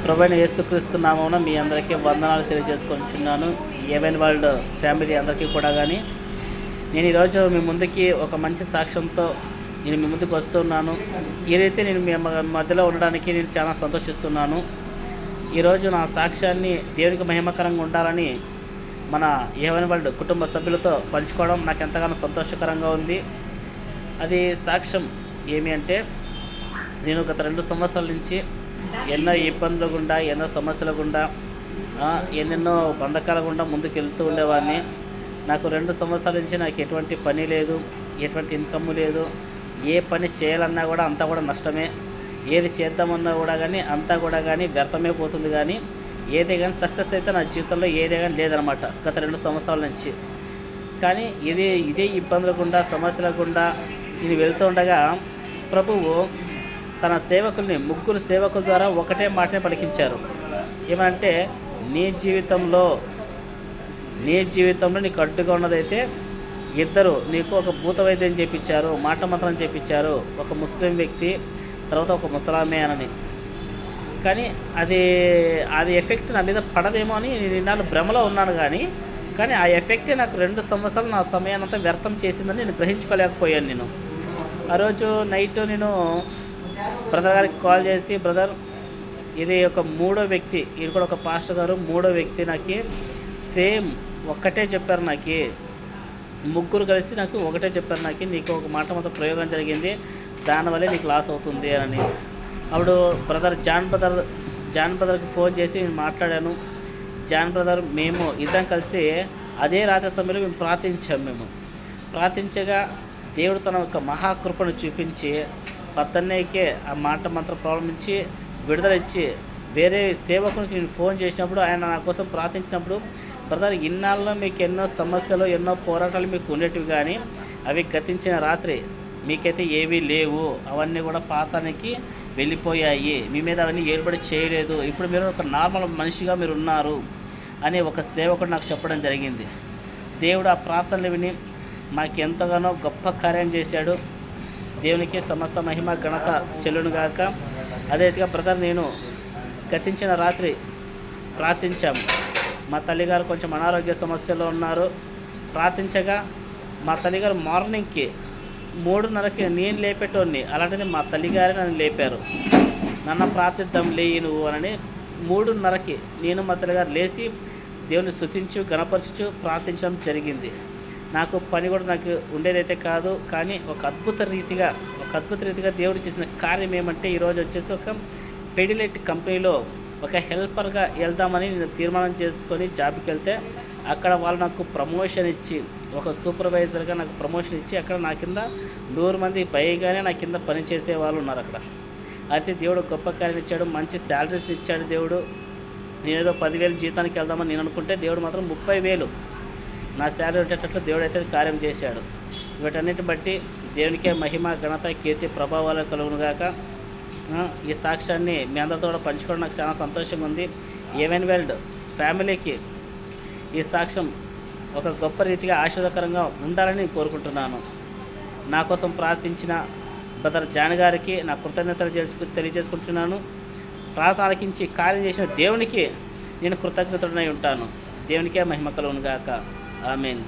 ప్రభువైన యేసుక్రీస్తు నామమున మీ అందరికీ వందనాలు తెలియజేసుకొనిచున్నాను. ఏవెన్ వరల్డ్ ఫ్యామిలీ అందరికీ కూడా. కానీ నేను ఈరోజు మీ ముందుకి ఒక మంచి సాక్ష్యంతో నేను మీ ముందుకు వస్తున్నాను. ఈ రీతి నేను మీ మధ్యలో ఉండడానికి నేను చాలా సంతోషిస్తున్నాను. ఈరోజు నా సాక్ష్యాన్ని దేవునికి మహిమకరంగా ఉండాలని మన ఏవెన్ వరల్డ్ కుటుంబ సభ్యులతో పంచుకోవడం నాకు ఎంతగానో సంతోషకరంగా ఉంది. అది సాక్ష్యం ఏమి అంటే, నేను గత 2 సంవత్సరాల నుంచి ఎన్నో ఇబ్బందుల గుండా, ఎన్నో సమస్యల గుండా, ఎన్నెన్నో బంధకాల గుండా ముందుకు వెళ్తూ ఉండేవాడిని. నాకు 2 సంవత్సరాల నుంచి నాకు ఎటువంటి పని లేదు, ఎటువంటి ఇన్కమ్ లేదు. ఏ పని చేయాలన్నా కూడా అంతా కూడా నష్టమే. ఏది చేద్దామన్నా కూడా కానీ అంతా కూడా కానీ వ్యర్థమే పోతుంది. కానీ ఏదే కానీ సక్సెస్ అయితే నా జీవితంలో ఏదే కానీ లేదనమాట గత 2 సంవత్సరాల నుంచి. కానీ ఇదే ఇబ్బందుల గుండా, సమస్యల గుండా నేను వెళ్తూ ఉండగా ప్రభువు తన సేవకుల్ని 3 సేవకుల ద్వారా ఒకటే మాటనే పలికించారు. ఏమంటే, నీ జీవితంలో నీకు అడ్డుగా ఉన్నదైతే 2 నీకు ఒక భూత వైద్యం చేయించారు, మాట మంత్రం చేయించారు. ఒక ముస్లిం వ్యక్తి, తర్వాత ఒక ముసలామే అని. కానీ అది ఎఫెక్ట్ నా మీద పడదేమో అని నేను ఇన్నాళ్ళు భ్రమలో ఉన్నాను. కానీ ఆ ఎఫెక్టే నాకు 2 సంవత్సరాలు నా సమయాన్నంతా వ్యర్థం చేసిందని నేను గ్రహించుకోలేకపోయాను. నేను ఆ రోజు నైట్ నేను బ్రదర్ గారికి కాల్ చేసి, బ్రదర్ ఇది ఒక 3వ వ్యక్తి, ఇది కూడా ఒక పాస్టర్ గారు 3వ వ్యక్తి నాకు సేమ్ ఒక్కటే చెప్పారు. నాకు 3 కలిసి నాకు ఒకటే చెప్పారు. నీకు ఒక మాట మొత్తం ప్రయోగం జరిగింది, దానివల్లే నీకు లాస్ అవుతుంది అని. అప్పుడు జాన్ బ్రదర్కి ఫోన్ చేసి నేను మాట్లాడాను. జాన్ బ్రదర్ మేము ఇద్దరం కలిసి అదే రాత్రి సమయంలో మేము ప్రార్థించగా దేవుడు తన యొక్క మహాకృపను చూపించి పద్దన్నయ్యకే ఆ మాట మంత్రం ప్రారంభించి విడుదల ఇచ్చి, వేరే సేవకునికి నేను ఫోన్ చేసినప్పుడు ఆయన నా కోసం ప్రార్థించినప్పుడు, బ్రదర్ ఇన్నాళ్ళలో మీకు ఎన్నో సమస్యలు, ఎన్నో పోరాటాలు మీకు ఉండేటివి, కానీ అవి గతించిన రాత్రి మీకైతే ఏవీ లేవు, అవన్నీ కూడా పాతానికి వెళ్ళిపోయాయి, మీ మీద అవన్నీ ఏర్పడి చేయలేదు, ఇప్పుడు మీరు ఒక నార్మల్ మనిషిగా మీరు ఉన్నారు అని ఒక సేవకుడు నాకు చెప్పడం జరిగింది. దేవుడు ఆ ప్రార్థనలు విని నాకు ఎంతగానో గొప్ప కార్యం చేశాడు. దేవునికి సమస్త మహిమ ఘనత చెల్లునుగాక. అదే రీతిగా బ్రదర్ నేను గతించిన రాత్రి ప్రార్థించాము. మా తల్లిగారు కొంచెం అనారోగ్య సమస్యలో ఉన్నారు. ప్రార్థించగా మా తల్లిగారు మార్నింగ్కి 3:30కి నేను లేపేటోడిని, అలాంటిది మా తల్లిగారే నన్ను లేపారు. నన్ను ప్రార్థిద్దాం లేయి నువ్వు అని 3:30కి నేను మా తల్లిగారు లేచి దేవుని స్తుతించు, గణపరచు, ప్రార్థించడం జరిగింది. నాకు పని కూడా నాకు ఉండేదైతే కాదు. కానీ ఒక అద్భుత రీతిగా దేవుడు చేసిన కార్యం ఏమంటే, ఈరోజు వచ్చేసి ఒక పెడిలైట్ కంపెనీలో ఒక హెల్పర్గా వెళ్దామని నేను తీర్మానం చేసుకొని జాబ్కి వెళ్తే, అక్కడ వాళ్ళు నాకు ప్రమోషన్ ఇచ్చి, ఒక సూపర్వైజర్గా నాకు ప్రమోషన్ ఇచ్చి, అక్కడ నా కింద 100 మంది పైగానే నా కింద పనిచేసే వాళ్ళు ఉన్నారు అక్కడ. అయితే దేవుడు గొప్ప కార్యం ఇచ్చాడు, మంచి శాలరీస్ ఇచ్చాడు దేవుడు. నేనేదో 10,000 జీతానికి వెళ్దామని నేను అనుకుంటే, దేవుడు మాత్రం 30,000 నా శాలరీ ఉండేటట్లు దేవుడు అయితే కార్యం చేశాడు. వీటన్నిటిని బట్టి దేవునికే మహిమ, ఘనత, కీర్తి, ప్రభావాలు కలుగునుగాక. ఈ సాక్ష్యాన్ని మీ అందరితో కూడా పంచుకోవడం నాకు చాలా సంతోషంగా ఉంది. ఏవెన్ వరల్డ్ ఫ్యామిలీకి ఈ సాక్ష్యం ఒక గొప్ప రీతిగా ఆశీర్వాదకరంగా ఉండాలని కోరుకుంటున్నాను. నా కోసం ప్రార్థించిన బ్రదర్ జాన్ గారికి నా కృతజ్ఞతలు తెలియజేసుకుంటున్నాను. ప్రార్థన ఆలకించి కార్యం చేసిన దేవునికి నేను కృతజ్ఞతుడనై ఉంటాను. దేవునికే మహిమ కలుగునుగాక. ఆమేన్.